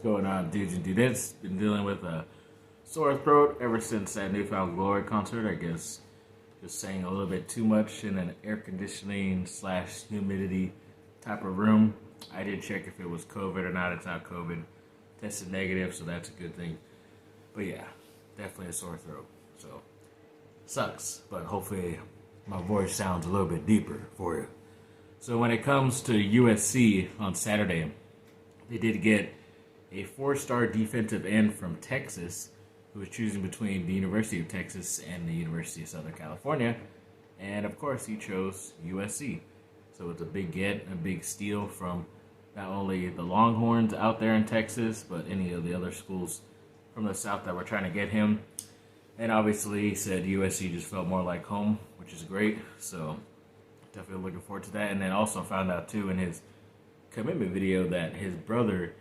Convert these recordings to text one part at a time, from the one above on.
going on, dudes and dudettes? Been dealing with a sore throat ever since that Newfound Glory concert. I guess just sang a little bit too much in an air conditioning / humidity type of room. I did check if it was COVID or not. It's not COVID. Tested negative, so that's a good thing. But yeah, definitely a sore throat. So sucks, but hopefully my voice sounds a little bit deeper for you. So when it comes to USC on Saturday, they did get a 4-star defensive end from Texas who was choosing between the University of Texas and the University of Southern California. And of course, he chose USC. So it's a big get, a big steal from not only the Longhorns out there in Texas, but any of the other schools from the South that were trying to get him. And obviously, he said USC just felt more like home, which is great. So definitely looking forward to that. And then also found out, too, in his commitment video that his brother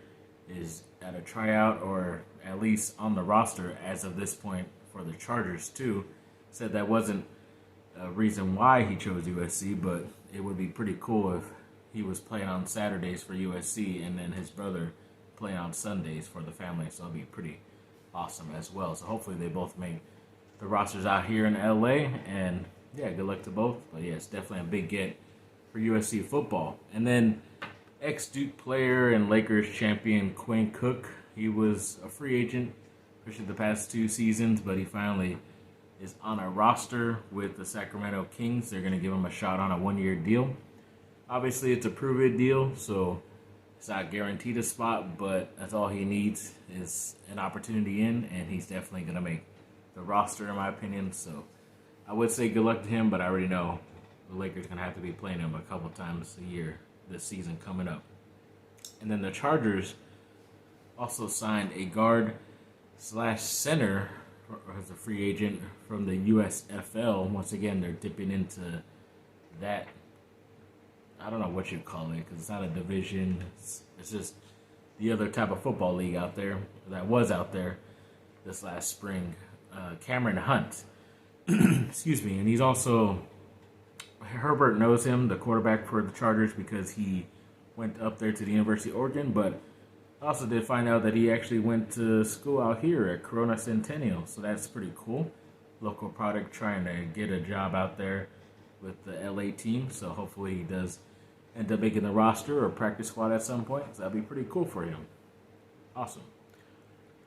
is at a tryout or at least on the roster as of this point for the Chargers, too. Said that wasn't a reason why he chose USC, but it would be pretty cool if he was playing on Saturdays for USC and then his brother playing on Sundays for the family. So it'd be pretty awesome as well. So hopefully they both make the rosters out here in LA, and yeah, good luck to both. But yeah, it's definitely a big get for USC football. And then ex-Duke player and Lakers champion Quinn Cook, he was a free agent, especially the past 2 seasons, but he finally is on a roster with the Sacramento Kings. They're going to give him a shot on a 1-year deal. Obviously, it's a prove-it deal, so it's not guaranteed a spot, but that's all he needs is an opportunity in, and he's definitely going to make the roster, in my opinion. So I would say good luck to him, but I already know the Lakers are going to have to be playing him a couple times a year this season coming up. And then the Chargers also signed a guard / center as a free agent from the USFL. Once again, they're dipping into that. I don't know what you'd call it because it's not a division. It's just the other type of football league out there that was out there this last spring. Cameron Hunt. Excuse me. And he's also, Herbert knows him, the quarterback for the Chargers, because he went up there to the University of Oregon, but I also did find out that he actually went to school out here at Corona Centennial, so that's pretty cool. Local product trying to get a job out there with the LA team, so hopefully he does end up making the roster or practice squad at some point, so that'd be pretty cool for him. Awesome.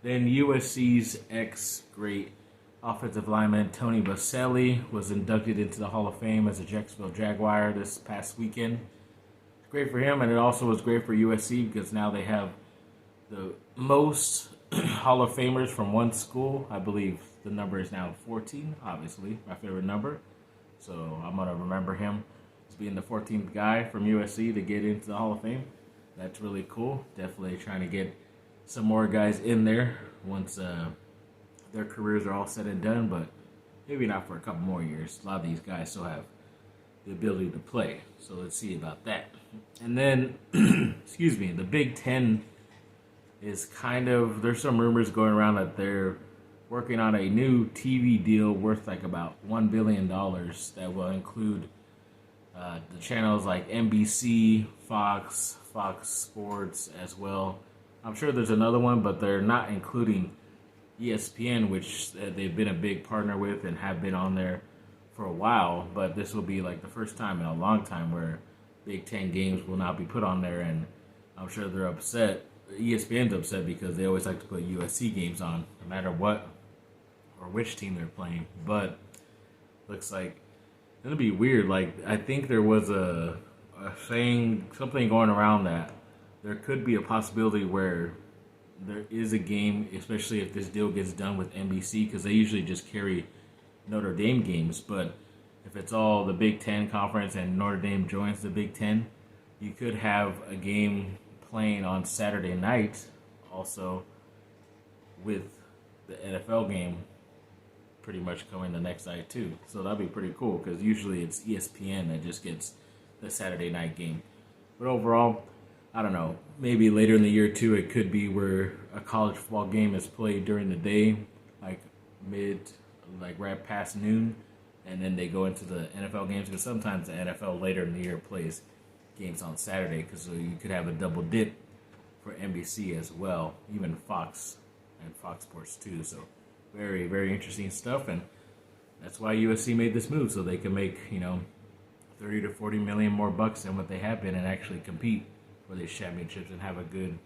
Then USC's ex-great offensive lineman Tony Boselli was inducted into the Hall of Fame as a Jacksonville Jaguar this past weekend. Great for him, and it also was great for USC because now they have the most Hall of Famers from one school. I believe the number is now 14, obviously, my favorite number. So I'm going to remember him as being the 14th guy from USC to get into the Hall of Fame. That's really cool. Definitely trying to get some more guys in there once their careers are all said and done, but maybe not for a couple more years. A lot of these guys still have the ability to play, so let's see about that. And then, excuse me, the Big Ten is kind of, there's some rumors going around that they're working on a new TV deal worth like about $1 billion that will include the channels like NBC, Fox Sports as well. I'm sure there's another one, but they're not including ESPN, which they've been a big partner with and have been on there for a while. But this will be like the first time in a long time where Big Ten games will not be put on there, and I'm sure they're upset. ESPN's upset because they always like to put USC games on, no matter what or which team they're playing. But looks like it'll be weird. Like, I think there was a thing, something going around that there could be a possibility where there is a game, especially if this deal gets done with NBC, because they usually just carry Notre Dame games. But if it's all the Big Ten conference and Notre Dame joins the Big Ten, you could have a game playing on Saturday night also with the NFL game pretty much coming the next night too. So that'd be pretty cool because usually it's ESPN that just gets the Saturday night game. But overall, I don't know, maybe later in the year too, it could be where a college football game is played during the day, like right past noon, and then they go into the NFL games, because sometimes the NFL later in the year plays games on Saturday, because so you could have a double dip for NBC as well, even Fox and Fox Sports too. So very, very interesting stuff, and that's why USC made this move, so they can make 30 to 40 million more bucks than what they have been, and actually compete for these championships and have a good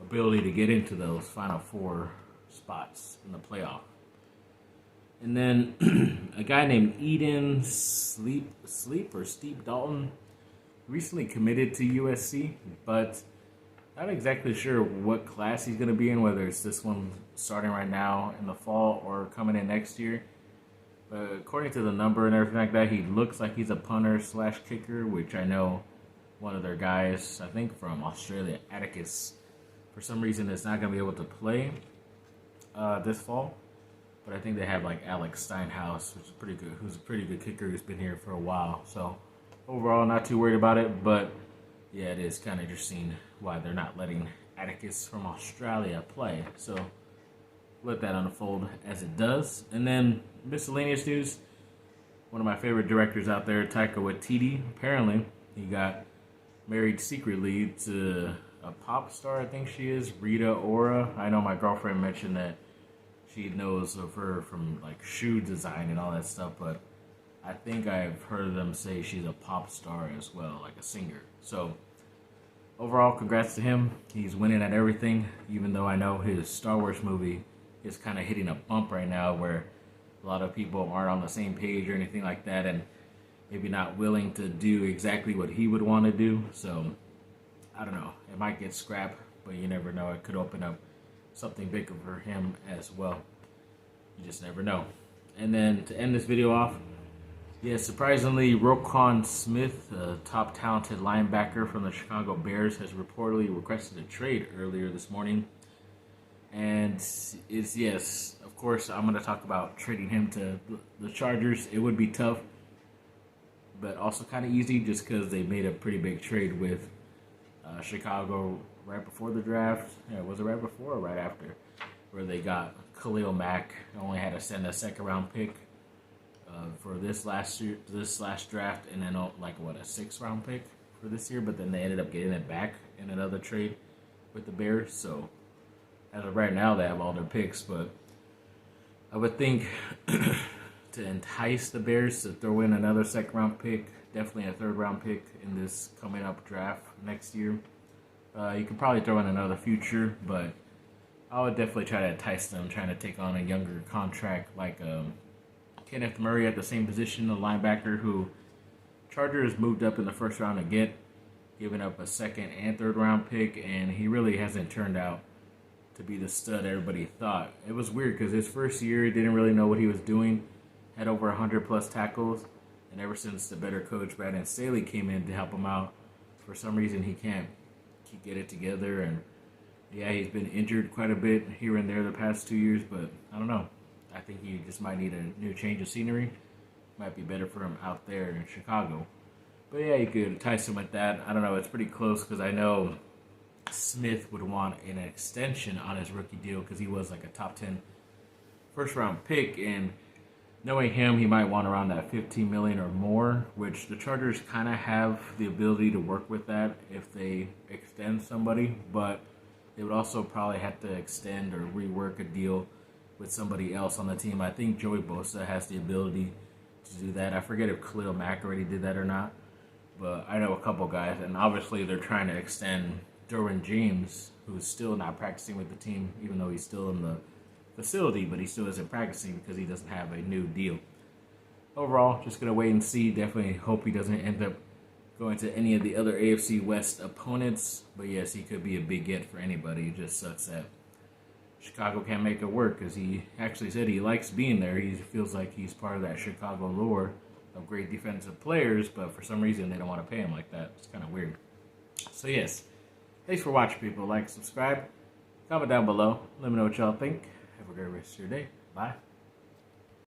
ability to get into those Final Four spots in the playoff. And then a guy named Eden Sleep Dalton recently committed to USC, but not exactly sure what class he's going to be in, whether it's this one starting right now in the fall or coming in next year. But according to the number and everything like that, he looks like he's a punter / kicker, which I know one of their guys, I think from Australia, Atticus, for some reason is not going to be able to play this fall. But I think they have like Alex Steinhaus, which is pretty good, who's a pretty good kicker who's been here for a while. So overall, not too worried about it. But yeah, it is kind of interesting why they're not letting Atticus from Australia play. So let that unfold as it does. And then miscellaneous news, one of my favorite directors out there, Taika Waititi, apparently he got married secretly to a pop star, I think she is, Rita Ora. I know my girlfriend mentioned that she knows of her from like shoe design and all that stuff, but I think I've heard them say she's a pop star as well, like a singer. So overall, congrats to him. He's winning at everything, even though I know his Star Wars movie is kind of hitting a bump right now where a lot of people aren't on the same page or anything like that, and maybe not willing to do exactly what he would want to do. So I don't know. It might get scrapped, but you never know. It could open up something bigger for him as well. You just never know. And then to end this video off, surprisingly, Roquan Smith, a top talented linebacker from the Chicago Bears, has reportedly requested a trade earlier this morning. And of course, I'm going to talk about trading him to the Chargers. It would be tough, but also kind of easy just because they made a pretty big trade with Chicago right before the draft. Yeah, was it right before or right after? Where they got Khalil Mack. Only had to send a second-round pick for this last draft, and then a sixth-round pick for this year. But then they ended up getting it back in another trade with the Bears. So as of right now, they have all their picks. But I would think to entice the Bears to throw in another second-round pick, definitely a third-round pick in this coming up draft next year. You could probably throw in another future, but I would definitely try to entice them, trying to take on a younger contract like Kenneth Murray at the same position, a linebacker who Chargers moved up in the first round to get, giving up a second and third-round pick, and he really hasn't turned out to be the stud everybody thought. It was weird because his first year, he didn't really know what he was doing, had over 100-plus tackles, and ever since the better coach, Braylan Shelby, came in to help him out, for some reason he can't get it together. And yeah, he's been injured quite a bit here and there the past 2 years, but I don't know. I think he just might need a new change of scenery. Might be better for him out there in Chicago. But yeah, you could entice him with that. I don't know, it's pretty close because I know Smith would want an extension on his rookie deal because he was like a top 10 first-round pick, and knowing him, he might want around that $15 million or more, which the Chargers kind of have the ability to work with that if they extend somebody, but they would also probably have to extend or rework a deal with somebody else on the team. I think Joey Bosa has the ability to do that. I forget if Khalil Mack already did that or not, but I know a couple guys, and obviously they're trying to extend Derwin James, who's still not practicing with the team, even though he's still in the facility, but he still isn't practicing because he doesn't have a new deal. Overall, just going to wait and see. Definitely hope he doesn't end up going to any of the other AFC West opponents, but yes, he could be a big get for anybody. It just sucks that Chicago can't make it work because he actually said he likes being there. He feels like he's part of that Chicago lore of great defensive players, but for some reason they don't want to pay him like that. It's kind of weird. So yes, thanks for watching, people. Like, subscribe, comment down below. Let me know what y'all think. Have a great rest of your day. Bye.